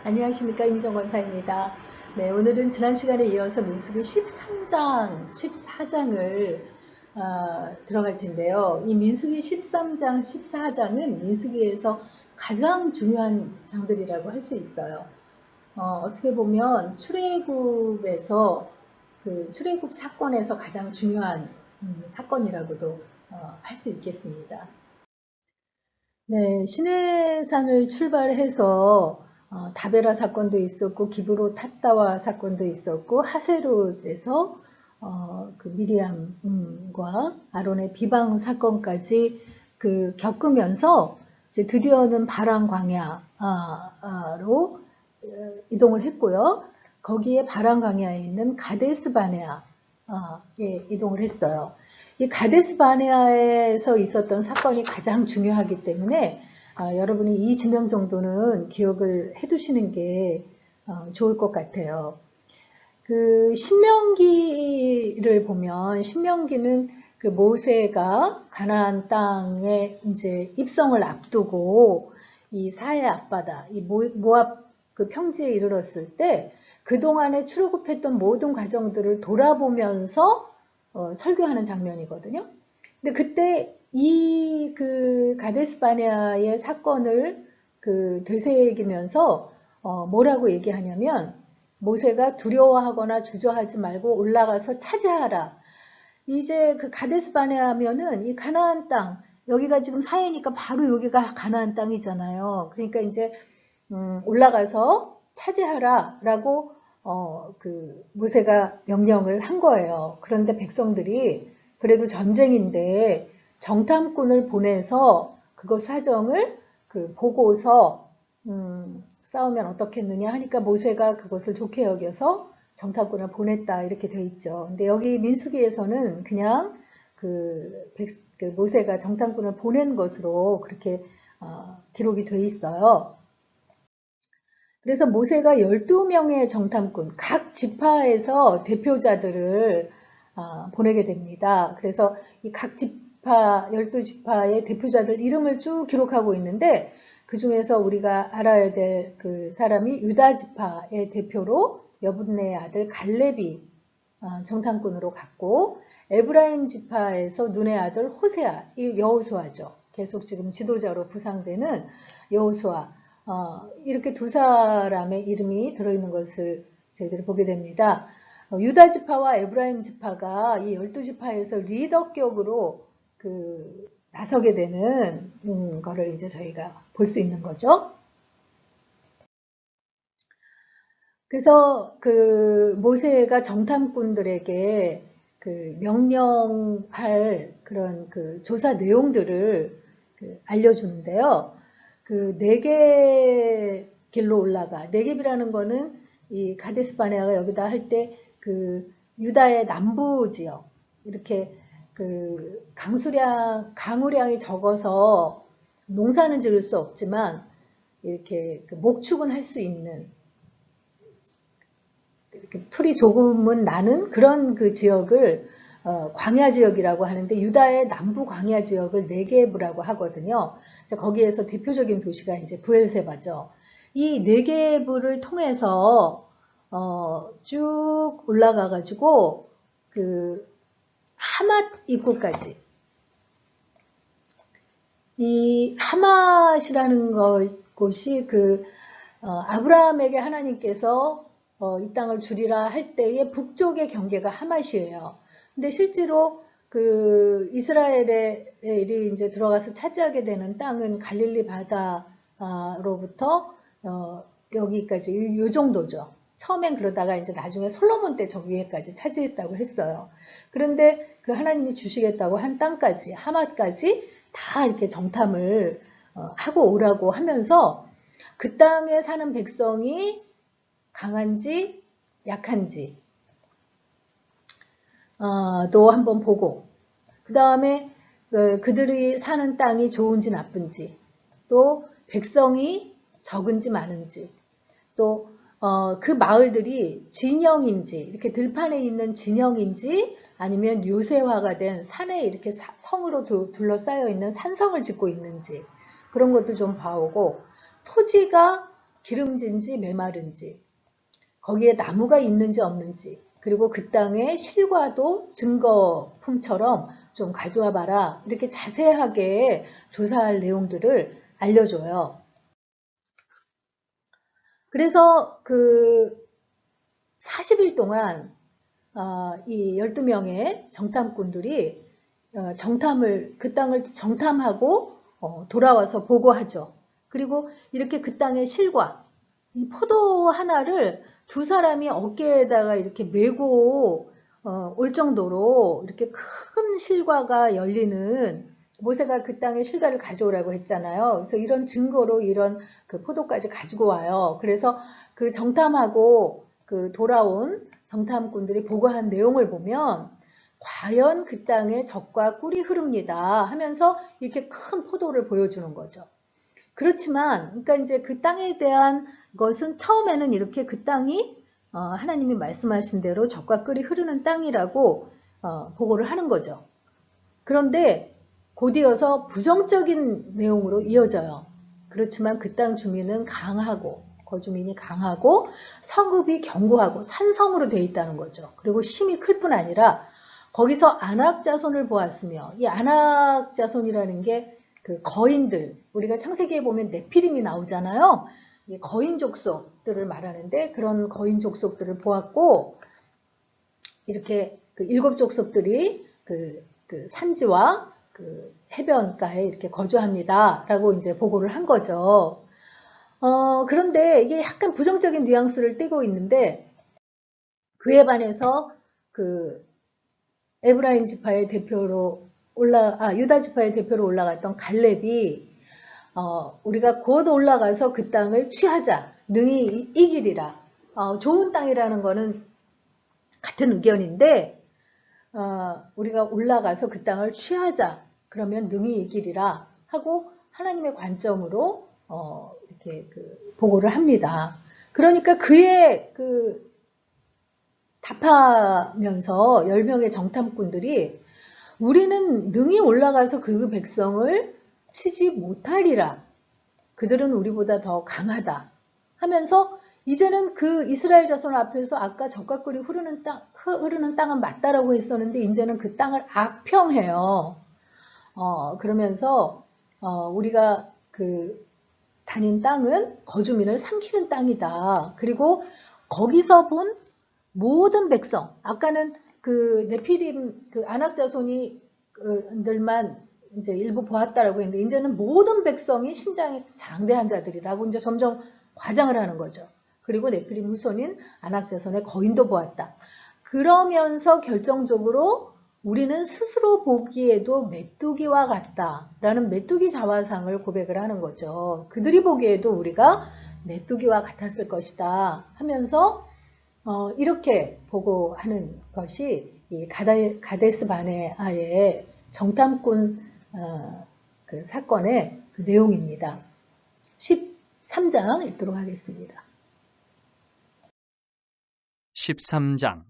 안녕하십니까, 임정 권사입니다. 네, 오늘은 지난 시간에 이어서 민수기 13장, 14장을 들어갈 텐데요. 이 민수기 13장, 14장은 민수기에서 가장 중요한 장들이라고 할 수 있어요. 어떻게 보면 출애굽에서 출애굽 사건에서 가장 중요한 사건이라고도 할 수 있겠습니다. 네, 시내산을 출발해서 다베라 사건도 있었고 기브로 탔다와 사건도 있었고 하세롯에서 그 미리암과 아론의 비방 사건까지 겪으면서 이제 드디어는 바란 광야로 이동을 했고요. 거기에 바란 광야에 있는 가데스 바네아에 이동을 했어요. 이 가데스 바네아에서 있었던 사건이 가장 중요하기 때문에 여러분이 이 지명 정도는 기억을 해두시는 게 좋을 것 같아요. 신명기를 보면 신명기는 모세가 가나안 땅에 이제 입성을 앞두고 이 사해 앞바다, 이 모압 평지에 이르렀을 때 그동안에 출애굽했던 모든 과정들을 돌아보면서 설교하는 장면이거든요. 근데 그때 이 가데스 바네아의 사건을 되새기면서 뭐라고 얘기하냐면 모세가 두려워하거나 주저하지 말고 올라가서 차지하라. 이제 가데스 바네아면은 이 가나안 땅, 여기가 지금 사해니까 바로 여기가 가나안 땅이잖아요. 그러니까 이제 올라가서 차지하라라고 모세가 명령을 한 거예요. 그런데 백성들이 그래도 전쟁인데 정탐꾼을 보내서 그거 사정을 보고서 싸우면 어떻겠느냐 하니까 모세가 그것을 좋게 여겨서 정탐꾼을 보냈다 이렇게 돼 있죠. 근데 여기 민수기에서는 그냥 모세가 정탐꾼을 보낸 것으로 그렇게 기록이 돼 있어요. 그래서 모세가 12명의 정탐꾼, 각 지파에서 대표자들을 보내게 됩니다. 그래서 이 각 지파, 12지파의 대표자들 이름을 쭉 기록하고 있는데 그 중에서 우리가 알아야 될 사람이 유다 지파의 대표로 여분네의 아들 갈렙이 정탐꾼으로 갔고 에브라임 지파에서 눈의 아들 호세아, 이 여호수아죠. 계속 지금 지도자로 부상되는 여호수아. 이렇게 두 사람의 이름이 들어있는 것을 저희들이 보게 됩니다. 유다 지파와 에브라임 지파가 이 12지파에서 리더격으로 나서게 되는 거를 이제 저희가 볼 수 있는 거죠. 그래서 모세가 정탐꾼들에게 명령할 그런 조사 내용들을 알려주는데요. 네개 길로 올라가. 네겝이라는 거는 이 가데스 바네아가 여기다 할 때 유다의 남부 지역 이렇게 강우량이 적어서 농사는 지을 수 없지만 이렇게 목축은 할 수 있는 이렇게 풀이 조금은 나는 그런 지역을 광야 지역이라고 하는데 유다의 남부 광야 지역을 네겝이라고 하거든요. 거기에서 대표적인 도시가 이제 브엘세바죠. 이 네겝을 통해서 쭉 올라가 가지고 하맛 입구까지. 이 하맛이라는 곳이 아브라함에게 하나님께서 이 땅을 주리라 할 때의 북쪽의 경계가 하맛이에요. 근데 실제로 이스라엘이 이제 들어가서 차지하게 되는 땅은 갈릴리 바다로부터 여기까지 요 정도죠. 처음엔 그러다가 이제 나중에 솔로몬 때 저 위에까지 차지했다고 했어요. 그런데 하나님이 주시겠다고 한 땅까지 하맛까지 다 이렇게 정탐을 하고 오라고 하면서 그 땅에 사는 백성이 강한지 약한지 또 한번 보고 그 다음에 그들이 사는 땅이 좋은지 나쁜지 또 백성이 적은지 많은지 또 그 마을들이 진영인지 이렇게 들판에 있는 진영인지 아니면 요새화가 된 산에 이렇게 성으로 둘러싸여 있는 산성을 짓고 있는지 그런 것도 좀 봐오고 토지가 기름진지 메마른지, 거기에 나무가 있는지 없는지, 그리고 그 땅의 실과도 증거품처럼 좀 가져와 봐라. 이렇게 자세하게 조사할 내용들을 알려줘요. 그래서 그 40일 동안 이 12명의 정탐꾼들이 그 땅을 정탐하고 돌아와서 보고하죠. 그리고 이렇게 그 땅의 실과, 이 포도 하나를 두 사람이 어깨에다가 이렇게 메고 올 정도로 이렇게 큰 실과가 열리는, 모세가 그 땅의 실과를 가져오라고 했잖아요. 그래서 이런 증거로 이런 그 포도까지 가지고 와요. 그래서 그 정탐하고 그 돌아온 정탐꾼들이 보고한 내용을 보면 과연 그 땅에 젖과 꿀이 흐릅니다 하면서 이렇게 큰 포도를 보여주는 거죠. 그렇지만 그러니까 이제 그 땅에 대한 것은 처음에는 이렇게 그 땅이 하나님이 말씀하신 대로 젖과 꿀이 흐르는 땅이라고 보고를 하는 거죠. 그런데 곧이어서 부정적인 내용으로 이어져요. 그렇지만 그 땅 주민은 강하고, 거주민이 강하고 성읍이 견고하고 산성으로 되어 있다는 거죠. 그리고 힘이 클 뿐 아니라 거기서 아낙 자손을 보았으며, 이 아낙 자손이라는 게 그 거인들, 우리가 창세기에 보면 네피림이 나오잖아요. 이 거인 족속들을 말하는데 그런 거인 족속들을 보았고, 이렇게 그 7 족속들이 그 산지와 그 해변가에 이렇게 거주합니다라고 이제 보고를 한 거죠. 그런데 이게 약간 부정적인 뉘앙스를 띠고 있는데, 그에 반해서 그 에브라임 지파의 대표로 유다 지파의 대표로 올라갔던 갈렙이 우리가 곧 올라가서 그 땅을 취하자, 능히 이기리라. 좋은 땅이라는 거는 같은 의견인데, 우리가 올라가서 그 땅을 취하자, 그러면 능히 이기리라 하고 하나님의 관점으로 이렇게 그 보고를 합니다. 그러니까 그의 그 답하면서 10명의 정탐꾼들이 우리는 능히 올라가서 그 백성을 치지 못하리라. 그들은 우리보다 더 강하다 하면서 이제는 그 이스라엘 자손 앞에서 아까 젖과 꿀이 흐르는 땅은 맞다라고 했었는데 이제는 그 땅을 악평해요. 그러면서 우리가 그 다닌 땅은 거주민을 삼키는 땅이다. 그리고 거기서 본 모든 백성, 아까는 그 네피림 그 아낙 자손이들만 이제 일부 보았다라고 했는데 이제는 모든 백성이 신장이 장대한 자들이라고 이제 점점 과장을 하는 거죠. 그리고 네피림 후손인 아낙 자손의 거인도 보았다. 그러면서 결정적으로 우리는 스스로 보기에도 메뚜기와 같다라는 메뚜기 자화상을 고백을 하는 거죠. 그들이 보기에도 우리가 메뚜기와 같았을 것이다 하면서 이렇게 보고하는 것이 이 가데스 바네아의 정탐꾼 그 사건의 그 내용입니다. 13장 읽도록 하겠습니다. 13장.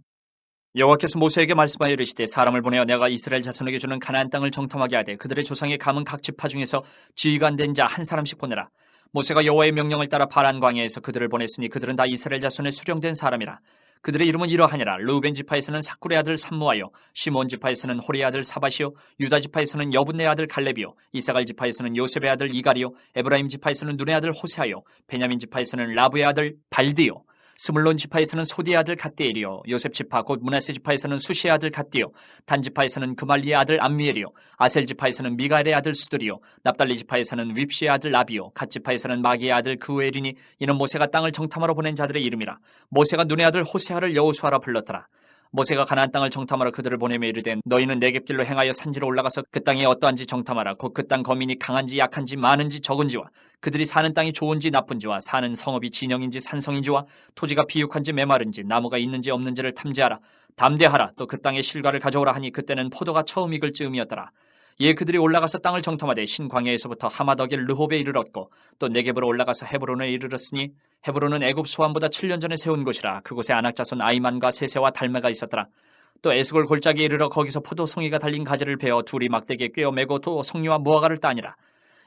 여호와께서 모세에게 말씀하여 이르시되 사람을 보내어 내가 이스라엘 자손에게 주는 가나안 땅을 정탐하게 하되 그들의 조상의 감은 각 지파 중에서 지위가 안 된 자 한 사람씩 보내라. 모세가 여호와의 명령을 따라 바란 광야에서 그들을 보냈으니 그들은 다 이스라엘 자손의 수령된 사람이라. 그들의 이름은 이러하니라. 르우벤 지파에서는 삭굴의 아들 삼무아요, 시몬 지파에서는 호리의 아들 사바시요, 유다 지파에서는 여분네 아들 갈렙이요, 이사갈 지파에서는 요셉의 아들 이갈이요, 에브라임 지파에서는 눈의 아들 호세아요, 베냐민 지파에서는 라브의 아들 발디요, 스물론 지파에서는 소디의 아들 갓디엘이요, 요셉 지파 곧 므낫세 지파에서는 수시의 아들 갓디요, 단 지파에서는 그말리의 아들 암미엘이요, 아셀 지파에서는 미가엘의 아들 수들이요, 납달리 지파에서는 윕시의 아들 라비요, 갓 지파에서는 마기의 아들 그우엘이니 이는 모세가 땅을 정탐하러 보낸 자들의 이름이라. 모세가 눈의 아들 호세아를 여호수아라 불렀더라. 모세가 가나안 땅을 정탐하러 그들을 보내며 이르되 너희는 내겝길로 행하여 산지로 올라가서 그 땅이 어떠한지 정탐하라. 곧 그 땅 거민이 강한지 약한지 많은지 적은지와 그들이 사는 땅이 좋은지 나쁜지와 사는 성읍이 진영인지 산성인지와 토지가 비육한지 메마른지 나무가 있는지 없는지를 탐지하라. 담대하라. 또 그 땅의 실과를 가져오라 하니 그때는 포도가 처음 익을 즈음이었더라. 이에 그들이 올라가서 땅을 정탐하되 신광야에서부터 하마더길 르홉에 이르렀고 또 네겝으로 올라가서 헤브론에 이르렀으니 헤브론은 애굽 소환보다 7년 전에 세운 곳이라. 그곳에 아낙 자손 아이만과 세세와 달메가 있었더라. 또 에스골 골짜기에 이르러 거기서 포도송이가 달린 가지를 베어 둘이 막대기에 꿰어 매고 또 송이와 무화과를 따니라.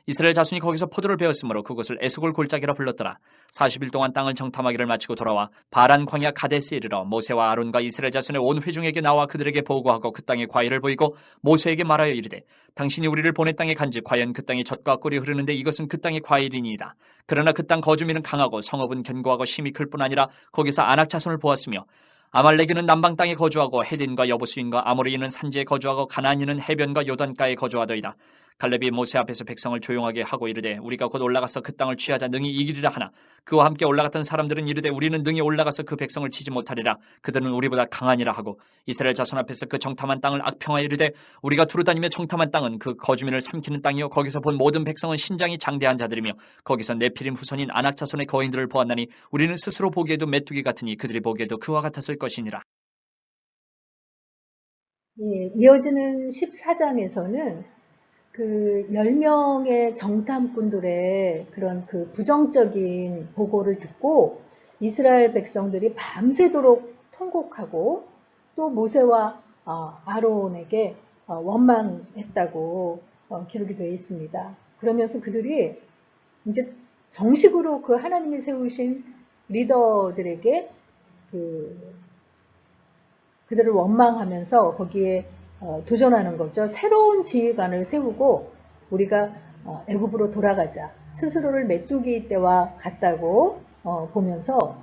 이스라엘 자손이 거기서 포도를 베었으므로 그곳을 에스골 골짜기라 불렀더라. 40일 동안 땅을 정탐하기를 마치고 돌아와 바란 광야 가데스에 이르러 모세와 아론과 이스라엘 자손의 온 회중에게 나와 그들에게 보고하고 그 땅에 과일을 보이고 모세에게 말하여 이르되 당신이 우리를 보낸 땅에 간즉 과연 그 땅에 젖과 꿀이 흐르는데 이것은 그 땅의 과일이니이다. 그러나 그 땅 거주민은 강하고 성읍은 견고하고 심이 클 뿐 아니라 거기서 아낙 자손을 보았으며 아말렉인은 남방 땅에 거주하고 헤딘과 여부수인과 아모리인은 산지에 거주하고 가나안인은 해변과 요단가에 거주하더이다. 갈렙이 모세 앞에서 백성을 조용하게 하고 이르되 우리가 곧 올라가서 그 땅을 취하자 능히 이기리라 하나 그와 함께 올라갔던 사람들은 이르되 우리는 능히 올라가서 그 백성을 치지 못하리라. 그들은 우리보다 강하니라 하고 이스라엘 자손 앞에서 그 정탐한 땅을 악평하여 이르되 우리가 두루다니며 정탐한 땅은 그 거주민을 삼키는 땅이요 거기서 본 모든 백성은 신장이 장대한 자들이며 거기서 네피림 후손인 아낙 자손의 거인들을 보았나니 우리는 스스로 보기에도 메뚜기 같으니 그들이 보기에도 그와 같았을 것이니라. 예, 이어지는 14장에서는 그 10명의 정탐꾼들의 그런 그 부정적인 보고를 듣고 이스라엘 백성들이 밤새도록 통곡하고 또 모세와 아론에게 원망했다고 기록이 되어 있습니다. 그러면서 그들이 이제 정식으로 그 하나님이 세우신 리더들에게 그들을 원망하면서 거기에 도전하는 거죠. 새로운 지휘관을 세우고 우리가 애굽으로 돌아가자. 스스로를 메뚜기 떼와 같다고 보면서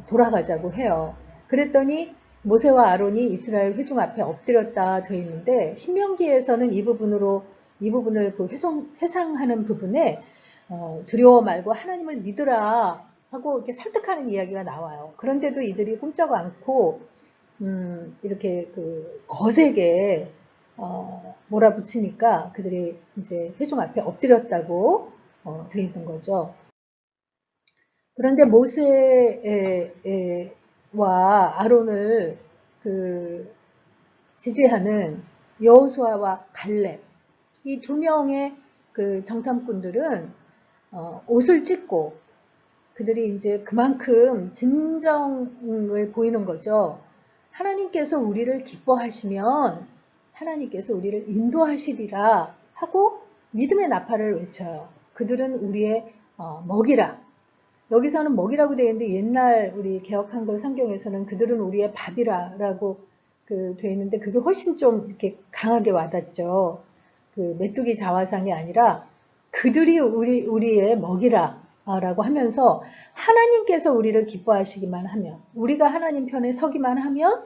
돌아가자고 해요. 그랬더니 모세와 아론이 이스라엘 회중 앞에 엎드렸다 되어 있는데 신명기에서는 이 부분을 그 회상하는 부분에 두려워 말고 하나님을 믿으라 하고 이렇게 설득하는 이야기가 나와요. 그런데도 이들이 꼼짝 않고 이렇게 그 거세게 몰아붙이니까 그들이 이제 회중 앞에 엎드렸다고 되어 있는 거죠. 그런데 모세와 아론을 그 지지하는 여호수아와 갈렙 이 두 명의 그 정탐꾼들은 옷을 찢고 그들이 이제 그만큼 진정을 보이는 거죠. 하나님께서 우리를 기뻐하시면 하나님께서 우리를 인도하시리라 하고 믿음의 나팔을 외쳐요. 그들은 우리의 먹이라. 여기서는 먹이라고 되어 있는데 옛날 우리 개역 한글 성경에서는 그들은 우리의 밥이라라고 되어 있는데 그게 훨씬 좀 이렇게 강하게 와닿죠. 그 메뚜기 자화상이 아니라 그들이 우리의 먹이라. 라고 하면서 하나님께서 우리를 기뻐하시기만 하면 우리가 하나님 편에 서기만 하면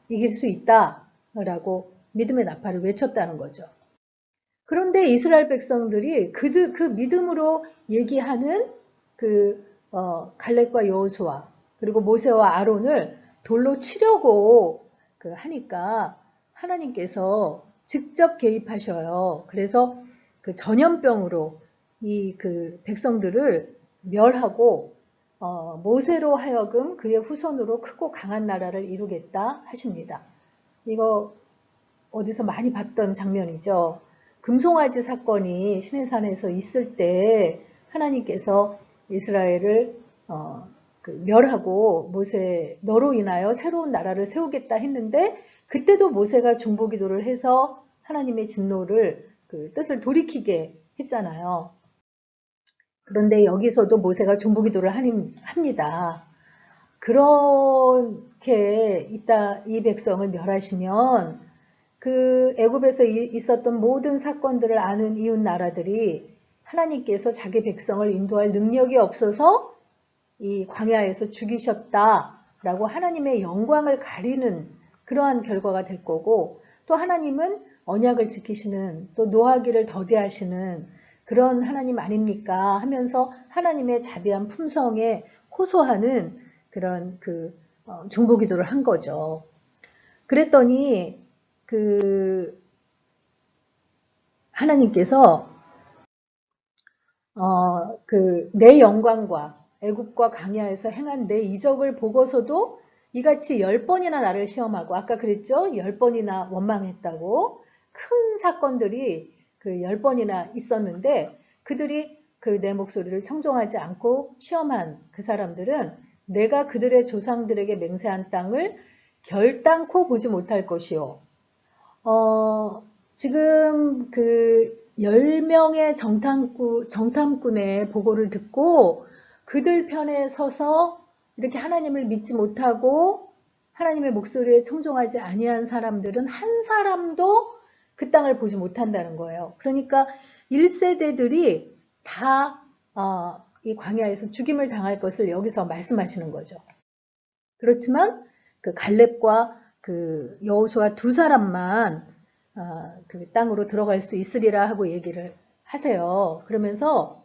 이길 수 있다라고 믿음의 나팔을 외쳤다는 거죠. 그런데 이스라엘 백성들이 그 믿음으로 얘기하는 갈렙과 여호수아 그리고 모세와 아론을 돌로 치려고 하니까 하나님께서 직접 개입하셔요. 그래서 그 전염병으로 이 백성들을 멸하고 모세로 하여금 그의 후손으로 크고 강한 나라를 이루겠다 하십니다. 이거 어디서 많이 봤던 장면이죠. 금송아지 사건이 시내산에서 있을 때 하나님께서 이스라엘을 멸하고 모세 너로 인하여 새로운 나라를 세우겠다 했는데 그때도 모세가 중보기도를 해서 하나님의 진노를 뜻을 돌이키게 했잖아요. 그런데 여기서도 모세가 중보기도를 합니다. 그렇게 이 백성을 멸하시면 그 애굽에서 있었던 모든 사건들을 아는 이웃 나라들이 하나님께서 자기 백성을 인도할 능력이 없어서 이 광야에서 죽이셨다라고 하나님의 영광을 가리는 그러한 결과가 될 거고 또 하나님은 언약을 지키시는 또 노하기를 더디하시는 그런 하나님 아닙니까 하면서 하나님의 자비한 품성에 호소하는 그런 중보기도를 한 거죠. 그랬더니 하나님께서 내 영광과 애굽과 광야에서 행한 내 이적을 보고서도 이같이 10번이나 나를 시험하고 아까 그랬죠? 10번이나 원망했다고 큰 사건들이 10번이나 있었는데 그들이 내 목소리를 청종하지 않고 시험한 그 사람들은 내가 그들의 조상들에게 맹세한 땅을 결단코 보지 못할 것이요. 지금 10명의 정탐꾼의 보고를 듣고 그들 편에 서서 이렇게 하나님을 믿지 못하고 하나님의 목소리에 청종하지 아니한 사람들은 한 사람도 그 땅을 보지 못한다는 거예요. 그러니까 1세대들이 다 이 광야에서 죽임을 당할 것을 여기서 말씀하시는 거죠. 그렇지만 그 갈렙과 그 여호수아 두 사람만 그 땅으로 들어갈 수 있으리라 하고 얘기를 하세요. 그러면서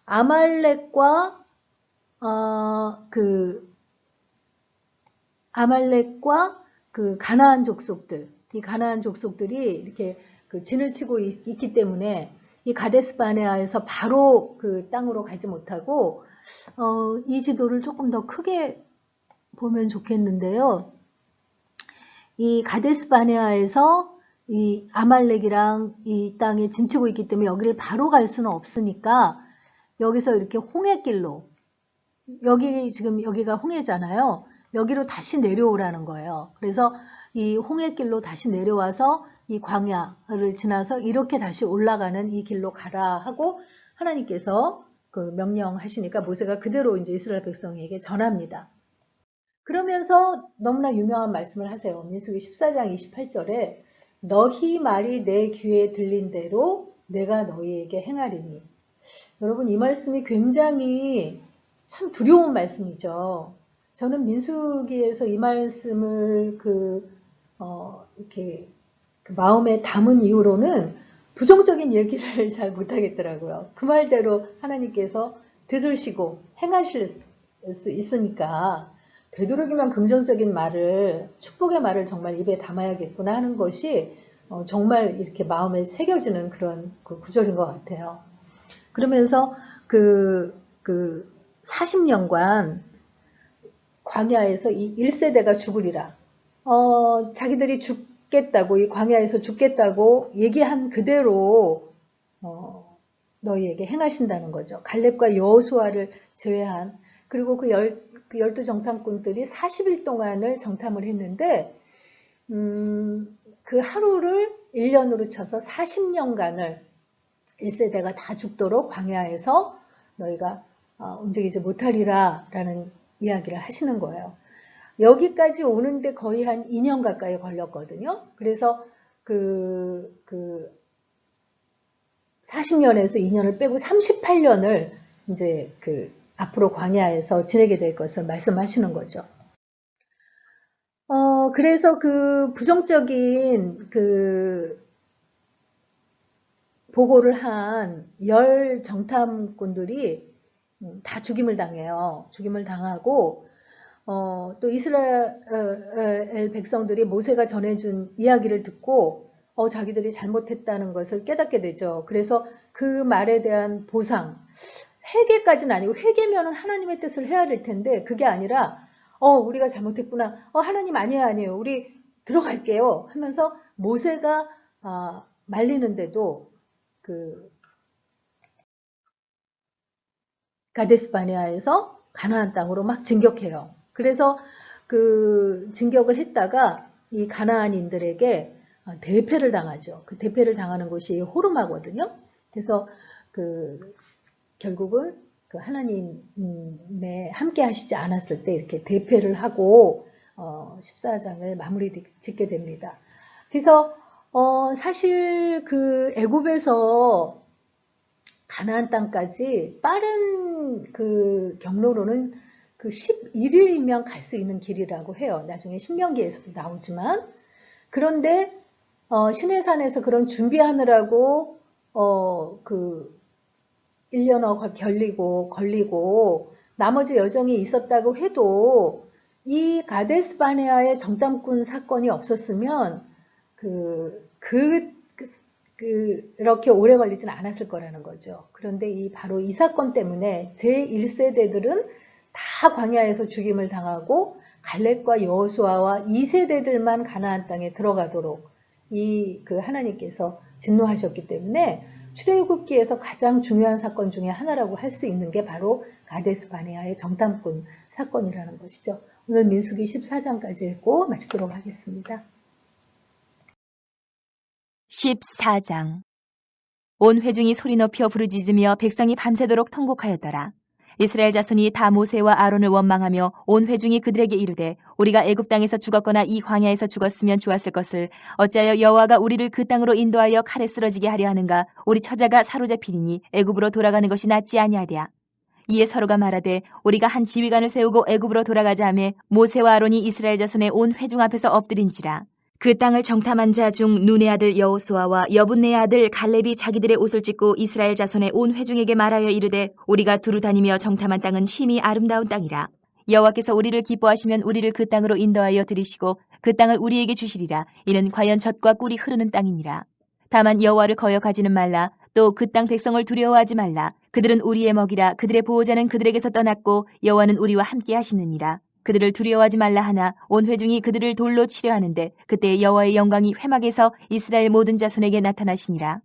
아말렉과 그 가나안 족속들, 이 가나안 족속들이 이렇게 그 진을 치고 있기 때문에 이 가데스 바네아에서 바로 그 땅으로 가지 못하고 이 지도를 조금 더 크게 보면 좋겠는데요. 이 가데스 바네아에서 이 아말렉이랑 이 땅에 진치고 있기 때문에 여기를 바로 갈 수는 없으니까 여기서 이렇게 홍해길로 지금 여기가 홍해잖아요. 여기로 다시 내려오라는 거예요. 그래서 이 홍해길로 다시 내려와서 이 광야를 지나서 이렇게 다시 올라가는 이 길로 가라 하고 하나님께서 그 명령하시니까 모세가 그대로 이제 이스라엘 백성에게 전합니다. 그러면서 너무나 유명한 말씀을 하세요. 민수기 14장 28절에 너희 말이 내 귀에 들린 대로 내가 너희에게 행하리니. 여러분 이 말씀이 굉장히 참 두려운 말씀이죠. 저는 민수기에서 이 말씀을 이렇게 그 마음에 담은 이후로는 부정적인 얘기를 잘 못하겠더라고요. 그 말대로 하나님께서 들으시고 행하실 수 있으니까 되도록이면 긍정적인 말을, 축복의 말을 정말 입에 담아야겠구나 하는 것이 정말 이렇게 마음에 새겨지는 그런 그 구절인 것 같아요. 그러면서 그 40년간 광야에서 이 1세대가 죽으리라. 자기들이 죽겠다고, 이 광야에서 죽겠다고 얘기한 그대로 너희에게 행하신다는 거죠. 갈렙과 여호수아를 제외한, 그리고 그 12 정탐꾼들이 40일 동안을 정탐을 했는데 그 하루를 1년으로 쳐서 40년간을 1세대가 다 죽도록 광야에서 너희가 움직이지 못하리라 라는 이야기를 하시는 거예요. 여기까지 오는데 거의 한 2년 가까이 걸렸거든요. 그래서 그 40년에서 2년을 빼고 38년을 이제 그 앞으로 광야에서 지내게 될 것을 말씀하시는 거죠. 그래서 그 부정적인 그 보고를 한 10 정탐꾼들이 다 죽임을 당해요. 죽임을 당하고 또 이스라엘 백성들이 모세가 전해준 이야기를 듣고 자기들이 잘못했다는 것을 깨닫게 되죠. 그래서 그 말에 대한 보상, 회개까지는 아니고 회개면은 하나님의 뜻을 해야 될 텐데 그게 아니라 우리가 잘못했구나. 하나님 아니에요. 우리 들어갈게요. 하면서 모세가 말리는데도 그 가데스 바네아에서 가나안 땅으로 막 진격해요. 그래서 그 진격을 했다가 이 가나안인들에게 대패를 당하죠. 그 대패를 당하는 곳이 호르마거든요. 그래서 결국은 그 하나님의 함께 하시지 않았을 때 이렇게 대패를 하고 14장을 마무리 짓게 됩니다. 그래서 사실 그 애굽에서 가나안 땅까지 빠른 그 경로로는 그 11일이면 갈 수 있는 길이라고 해요. 나중에 신명기에서도 나오지만. 그런데 시내산에서 그런 준비하느라고 그 1년어 걸리고 나머지 여정이 있었다고 해도 이 가데스 바네아의 정탐꾼 사건이 없었으면 그렇게 오래 걸리진 않았을 거라는 거죠. 그런데 바로 이 사건 때문에 제1세대들은 다 광야에서 죽임을 당하고 갈렙과 여호수아와 2세대들만 가나안 땅에 들어가도록 하나님께서 진노하셨기 때문에 출애굽기에서 가장 중요한 사건 중에 하나라고 할 수 있는 게 바로 가데스 바네아의 정탐꾼 사건이라는 것이죠. 오늘 민수기 14장까지 읽고 마치도록 하겠습니다. 14장 온 회중이 소리 높여 부르짖으며 백성이 밤새도록 통곡하였더라. 이스라엘 자손이 다 모세와 아론을 원망하며 온 회중이 그들에게 이르되 우리가 애굽 땅에서 죽었거나 이 광야에서 죽었으면 좋았을 것을 어찌하여 여호와가 우리를 그 땅으로 인도하여 칼에 쓰러지게 하려 하는가. 우리 처자가 사로잡히리니 애굽으로 돌아가는 것이 낫지 아니하랴. 이에 서로가 말하되 우리가 한 지휘관을 세우고 애굽으로 돌아가자 하매 모세와 아론이 이스라엘 자손의 온 회중 앞에서 엎드린지라. 그 땅을 정탐한 자 중 눈의 아들 여호수아와 여분네의 아들 갈렙이 자기들의 옷을 찢고 이스라엘 자손의 온 회중에게 말하여 이르되 우리가 두루 다니며 정탐한 땅은 심히 아름다운 땅이라. 여호와께서 우리를 기뻐하시면 우리를 그 땅으로 인도하여 들이시고 그 땅을 우리에게 주시리라. 이는 과연 젖과 꿀이 흐르는 땅이니라. 다만 여호와를 거역하지는 말라. 또 그 땅 백성을 두려워하지 말라. 그들은 우리의 먹이라. 그들의 보호자는 그들에게서 떠났고 여호와는 우리와 함께 하시느니라. 그들을 두려워하지 말라 하나 온 회중이 그들을 돌로 치려 하는데 그때 여호와의 영광이 회막에서 이스라엘 모든 자손에게 나타나시니라.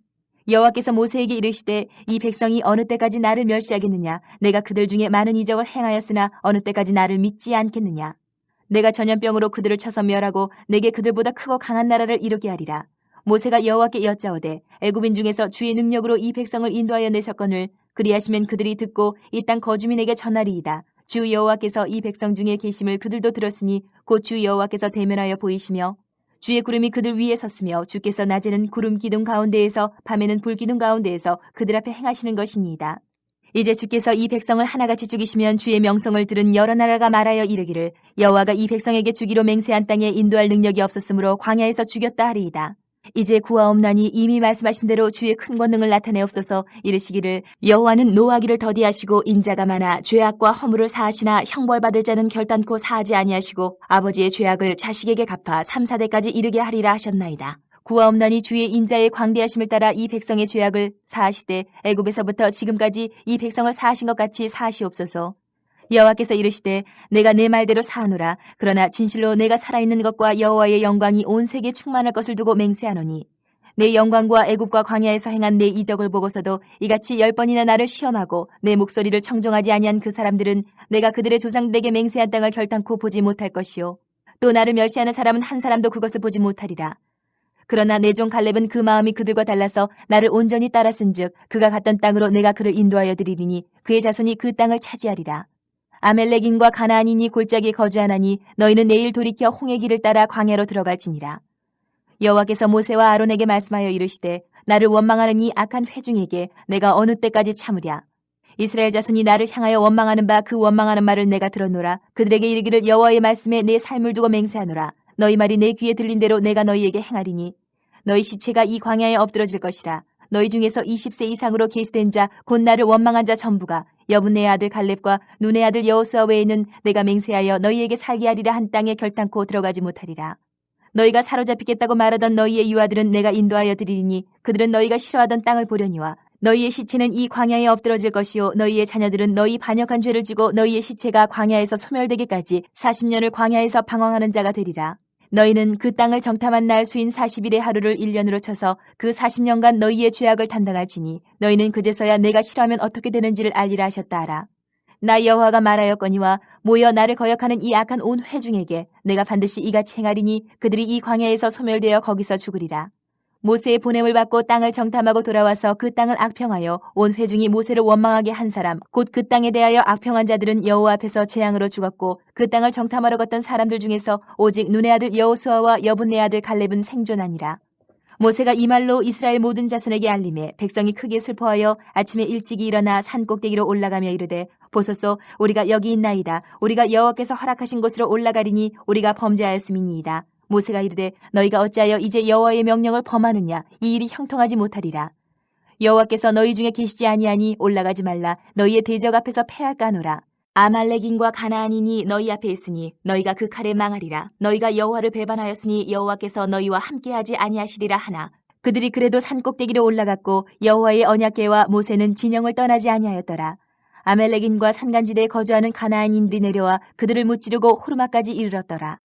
여호와께서 모세에게 이르시되 이 백성이 어느 때까지 나를 멸시하겠느냐. 내가 그들 중에 많은 이적을 행하였으나 어느 때까지 나를 믿지 않겠느냐. 내가 전염병으로 그들을 쳐서 멸하고 내게 그들보다 크고 강한 나라를 이루게 하리라. 모세가 여호와께 여짜오되 애굽인 중에서 주의 능력으로 이 백성을 인도하여 내셨거늘 그리하시면 그들이 듣고 이 땅 거주민에게 전하리이다. 주 여호와께서 이 백성 중에 계심을 그들도 들었으니 곧 주 여호와께서 대면하여 보이시며 주의 구름이 그들 위에 섰으며 주께서 낮에는 구름 기둥 가운데에서 밤에는 불 기둥 가운데에서 그들 앞에 행하시는 것이니이다. 이제 주께서 이 백성을 하나같이 죽이시면 주의 명성을 들은 여러 나라가 말하여 이르기를 여호와가 이 백성에게 주기로 맹세한 땅에 인도할 능력이 없었으므로 광야에서 죽였다 하리이다. 이제 구하옵나니 이미 말씀하신 대로 주의 큰 권능을 나타내옵소서. 이르시기를 여호와는 노하기를 더디하시고 인자가 많아 죄악과 허물을 사하시나 형벌받을 자는 결단코 사하지 아니하시고 아버지의 죄악을 자식에게 갚아 3, 4대까지 이르게 하리라 하셨나이다. 구하옵나니 주의 인자의 광대하심을 따라 이 백성의 죄악을 사하시되 애굽에서부터 지금까지 이 백성을 사하신 것 같이 사하시옵소서. 여호와께서 이르시되 내가 내 말대로 사하노라. 그러나 진실로 내가 살아있는 것과 여호와의 영광이 온 세계에 충만할 것을 두고 맹세하노니 내 영광과 애굽과 광야에서 행한 내 이적을 보고서도 이같이 10번이나 나를 시험하고 내 목소리를 청종하지 아니한 그 사람들은 내가 그들의 조상들에게 맹세한 땅을 결단코 보지 못할 것이요 또 나를 멸시하는 사람은 한 사람도 그것을 보지 못하리라. 그러나 내 종 갈렙은 그 마음이 그들과 달라서 나를 온전히 따랐은즉 그가 갔던 땅으로 내가 그를 인도하여 드리리니 그의 자손이 그 땅을 차지하리라. 아멜렉인과 가나안인이 골짜기에 거주하나니 너희는 내일 돌이켜 홍해 길을 따라 광야로 들어갈지니라. 여호와께서 모세와 아론에게 말씀하여 이르시되 나를 원망하는 이 악한 회중에게 내가 어느 때까지 참으랴. 이스라엘 자손이 나를 향하여 원망하는 바 그 원망하는 말을 내가 들었노라. 그들에게 이르기를 여호와의 말씀에 내 삶을 두고 맹세하노라. 너희 말이 내 귀에 들린 대로 내가 너희에게 행하리니 너희 시체가 이 광야에 엎드러질 것이라. 너희 중에서 20세 이상으로 계수된 자 곧 나를 원망한 자 전부가 여분네의 아들 갈렙과 눈의 아들 여호수아 외에는 내가 맹세하여 너희에게 살게 하리라 한 땅에 결단코 들어가지 못하리라. 너희가 사로잡히겠다고 말하던 너희의 유아들은 내가 인도하여 드리리니 그들은 너희가 싫어하던 땅을 보려니와 너희의 시체는 이 광야에 엎드러질 것이요 너희의 자녀들은 너희 반역한 죄를 지고 너희의 시체가 광야에서 소멸되기까지 40년을 광야에서 방황하는 자가 되리라. 너희는 그 땅을 정탐한 날 수인 40일의 하루를 1년으로 쳐서 그 40년간 너희의 죄악을 담당할지니 너희는 그제서야 내가 싫어하면 어떻게 되는지를 알리라 하셨다 하라. 나 여호와가 말하였거니와 모여 나를 거역하는 이 악한 온 회중에게 내가 반드시 이같이 행하리니 그들이 이 광야에서 소멸되어 거기서 죽으리라. 모세의 보냄을 받고 땅을 정탐하고 돌아와서 그 땅을 악평하여 온 회중이 모세를 원망하게 한 사람 곧 그 땅에 대하여 악평한 자들은 여호와 앞에서 재앙으로 죽었고 그 땅을 정탐하러 갔던 사람들 중에서 오직 눈의 아들 여호수아와 여분네 아들 갈렙은 생존하니라. 모세가 이 말로 이스라엘 모든 자손에게 알림해 백성이 크게 슬퍼하여 아침에 일찍이 일어나 산 꼭대기로 올라가며 이르되 보소서 우리가 여기 있나이다. 우리가 여호와께서 허락하신 곳으로 올라가리니 우리가 범죄하였음이니이다. 모세가 이르되 너희가 어찌하여 이제 여호와의 명령을 범하느냐. 이 일이 형통하지 못하리라. 여호와께서 너희 중에 계시지 아니하니 올라가지 말라. 너희의 대적 앞에서 패할까 하노라. 아말렉인과 가나안인이 너희 앞에 있으니 너희가 그 칼에 망하리라. 너희가 여호와를 배반하였으니 여호와께서 너희와 함께하지 아니하시리라 하나 그들이 그래도 산 꼭대기로 올라갔고 여호와의 언약궤와 모세는 진영을 떠나지 아니하였더라. 아멜렉인과 산간지대에 거주하는 가나안인들이 내려와 그들을 무찌르고 호르마까지 이르렀더라.